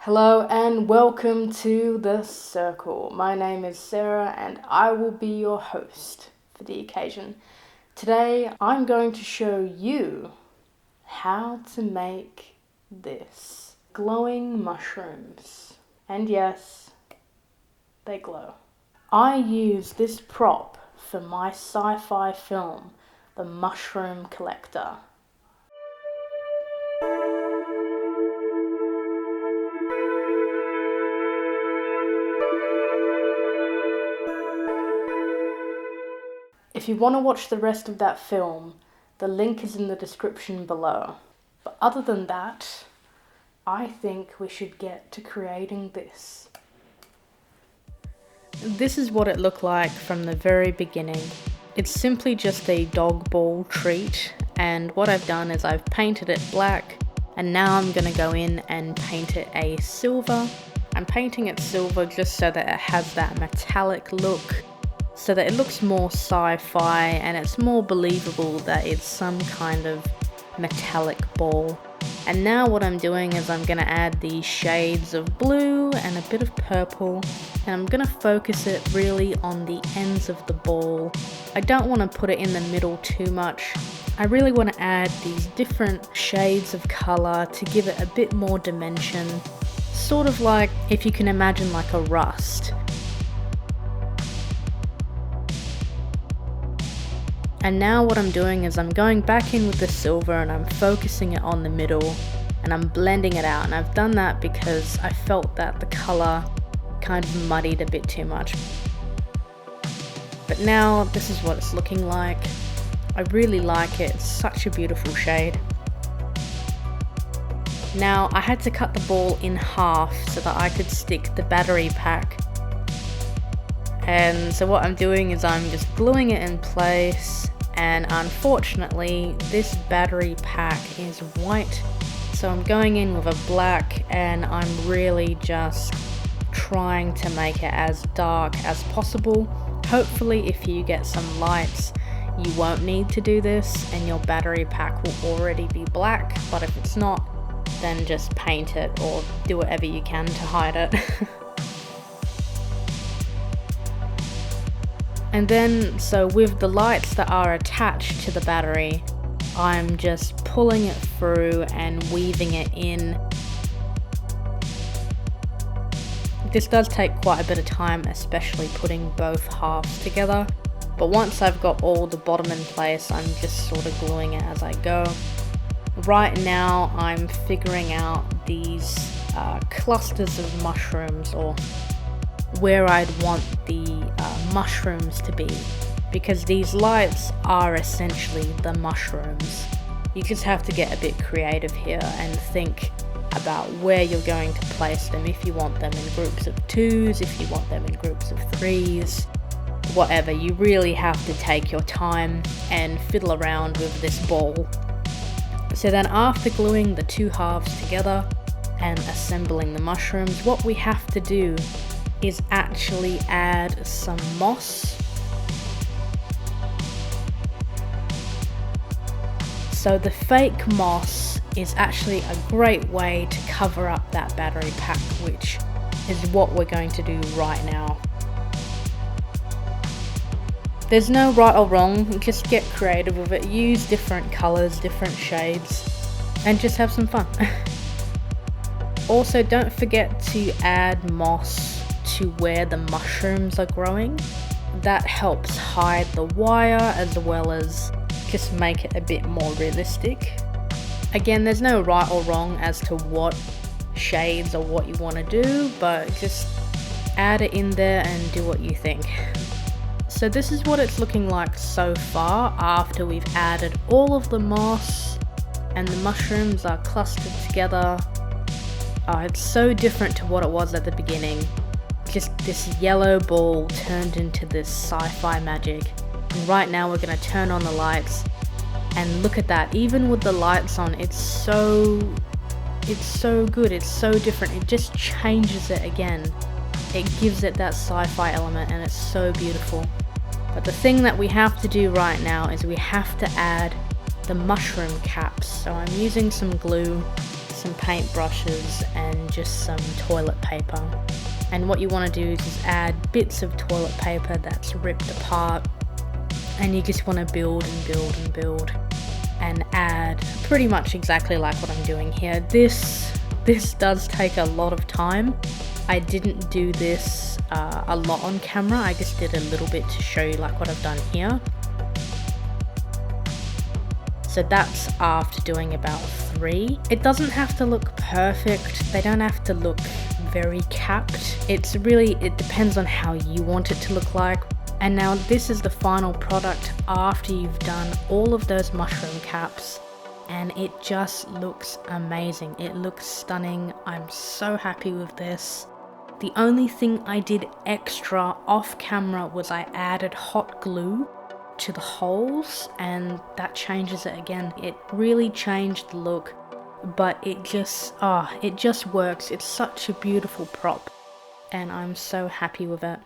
Hello and welcome to The Circle. My name is Sarah and I will be your host for the occasion. Today I'm going to show you how to make this. Glowing mushrooms. And yes, they glow. I use this prop for my sci-fi film, The Mushroom Collector. If you want to watch the rest of that film, the link is in the description below. But other than that, I think we should get to creating this. This is what it looked like from the very beginning. It's simply just a dog ball treat, and what I've done is I've painted it black, and now I'm going to go in and paint it a silver. I'm painting it silver just so that it has that metallic look, so that it looks more sci-fi and it's more believable that it's some kind of metallic ball. And now what I'm doing is I'm going to add these shades of blue and a bit of purple, and I'm going to focus it really on the ends of the ball. I don't want to put it in the middle too much. I really want to add these different shades of colour to give it a bit more dimension, sort of like, if you can imagine, like a rust. And now what I'm doing is I'm going back in with the silver and I'm focusing it on the middle and I'm blending it out, and I've done that because I felt that the colour kind of muddied a bit too much. But now this is what it's looking like. I really like it, it's such a beautiful shade. Now I had to cut the ball in half so that I could stick the battery pack. And so what I'm doing is I'm just gluing it in place, and unfortunately this battery pack is white, so I'm going in with a black and I'm really just trying to make it as dark as possible. Hopefully if you get some lights you won't need to do this and your battery pack will already be black, but if it's not, then just paint it or do whatever you can to hide it. And then, so with the lights that are attached to the battery, I'm just pulling it through and weaving it in. This does take quite a bit of time, especially putting both halves together. But once I've got all the bottom in place, I'm just sort of gluing it as I go. Right now, I'm figuring out these clusters of mushrooms, or where I'd want the mushrooms to be, because these lights are essentially the mushrooms. You just have to get a bit creative here and think about where you're going to place them, if you want them in groups of 2s, if you want them in groups of 3s, whatever. You really have to take your time and fiddle around with this ball. So then after gluing the two halves together and assembling the mushrooms, what we have to do is actually add some moss. So the fake moss is actually a great way to cover up that battery pack, which is what we're going to do right now. There's no right or wrong, just get creative with it, use different colours, different shades, and just have some fun. Also, don't forget to add moss to where the mushrooms are growing. That helps hide the wire as well as just make it a bit more realistic. Again, there's no right or wrong as to what shades or what you want to do, but just add it in there and do what you think. So this is what it's looking like so far after we've added all of the moss and the mushrooms are clustered together. It's so different to what it was at the beginning. Just this yellow ball turned into this sci-fi magic. And right now we're going to turn on the lights, and look at that. Even with the lights on, it's so good, it's so different. It just changes it again. It gives it that sci-fi element and it's so beautiful. But the thing that we have to do right now is we have to add the mushroom caps. So I'm using some glue, some paintbrushes and just some toilet paper. And what you want to do is just add bits of toilet paper that's ripped apart, and you just want to build and build and build and add pretty much exactly like what I'm doing here. This does take a lot of time. I didn't do this a lot on camera, I just did a little bit to show you like what I've done here. So that's after doing about 3. It doesn't have to look perfect, they don't have to look very capped. It depends on how you want it to look like. And now this is the final product after you've done all of those mushroom caps, and it just looks amazing. It looks stunning. I'm so happy with this. The only thing I did extra off camera was I added hot glue to the holes, and that changes it again. It really changed the look, but it just works. It's such a beautiful prop, and I'm so happy with it.